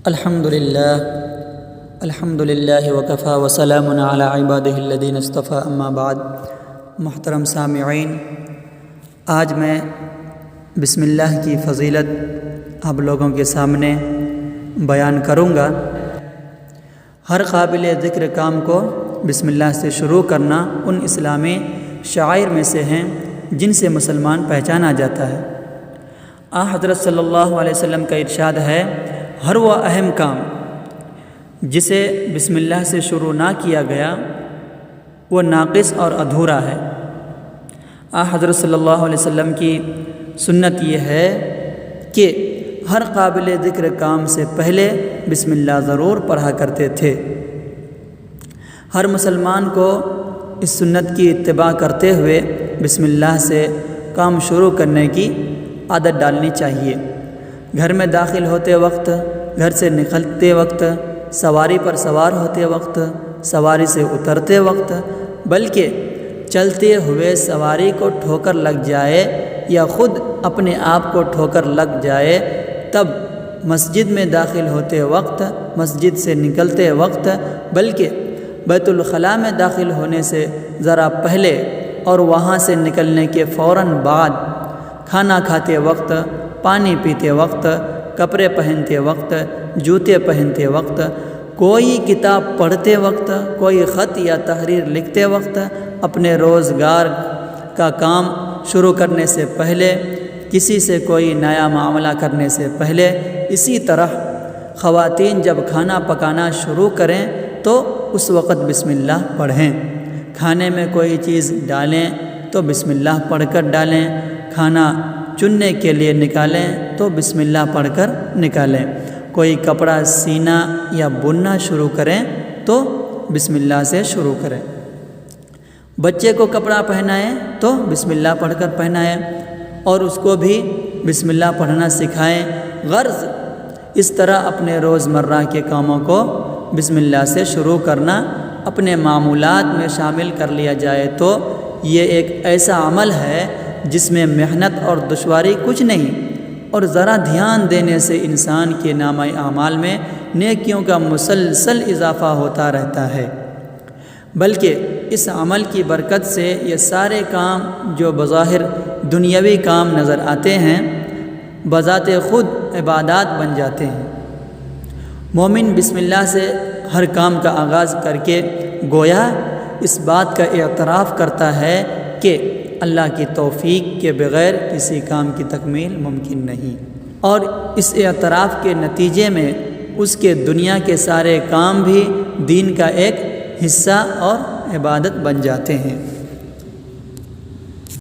الحمد للہ وکفی وسلام علی عبادہ الذین اصطفی اما بعد۔ محترم سامعین، آج میں بسم اللہ کی فضیلت آپ لوگوں کے سامنے بیان کروں گا۔ ہر قابل ذکر کام کو بسم اللہ سے شروع کرنا ان اسلامی شعائر میں سے ہیں جن سے مسلمان پہچانا جاتا ہے۔ حضرت صلی اللہ علیہ وسلم کا ارشاد ہے، ہر وہ اہم کام جسے بسم اللہ سے شروع نہ کیا گیا وہ ناقص اور ادھورا ہے۔ حضرت صلی اللہ علیہ وسلم کی سنت یہ ہے کہ ہر قابل ذکر کام سے پہلے بسم اللہ ضرور پڑھا کرتے تھے۔ ہر مسلمان کو اس سنت کی اتباع کرتے ہوئے بسم اللہ سے کام شروع کرنے کی عادت ڈالنی چاہیے۔ گھر میں داخل ہوتے وقت، گھر سے نکلتے وقت، سواری پر سوار ہوتے وقت، سواری سے اترتے وقت، بلکہ چلتے ہوئے سواری کو ٹھوکر لگ جائے یا خود اپنے آپ کو ٹھوکر لگ جائے تب مسجد میں داخل ہوتے وقت، مسجد سے نکلتے وقت، بلکہ بیت الخلاء میں داخل ہونے سے ذرا پہلے اور وہاں سے نکلنے کے فوراً بعد، کھانا کھاتے وقت، پانی پیتے وقت، کپڑے پہنتے وقت، جوتے پہنتے وقت، کوئی کتاب پڑھتے وقت، کوئی خط یا تحریر لکھتے وقت، اپنے روزگار کا کام شروع کرنے سے پہلے، کسی سے کوئی نیا معاملہ کرنے سے پہلے، اسی طرح خواتین جب کھانا پکانا شروع کریں تو اس وقت بسم اللہ پڑھیں۔ کھانے میں کوئی چیز ڈالیں تو بسم اللہ پڑھ کر ڈالیں، کھانا چننے کے لیے نکالیں تو بسم اللہ پڑھ کر نکالیں، کوئی کپڑا سینا یا بننا شروع کریں تو بسم اللہ سے شروع کریں۔ بچے کو کپڑا پہنائیں تو بسم اللہ پڑھ کر پہنائیں اور اس کو بھی بسم اللہ پڑھنا سکھائیں۔ غرض اس طرح اپنے روزمرہ کے کاموں کو بسم اللہ سے شروع کرنا اپنے معمولات میں شامل کر لیا جائے تو یہ ایک ایسا عمل ہے جس میں محنت اور دشواری کچھ نہیں، اور ذرا دھیان دینے سے انسان کے نامہ اعمال میں نیکیوں کا مسلسل اضافہ ہوتا رہتا ہے۔ بلکہ اس عمل کی برکت سے یہ سارے کام جو بظاہر دنیاوی کام نظر آتے ہیں بذات خود عبادات بن جاتے ہیں۔ مومن بسم اللہ سے ہر کام کا آغاز کر کے گویا اس بات کا اعتراف کرتا ہے کہ اللہ کی توفیق کے بغیر کسی کام کی تکمیل ممکن نہیں، اور اس اعتراف کے نتیجے میں اس کے دنیا کے سارے کام بھی دین کا ایک حصہ اور عبادت بن جاتے ہیں۔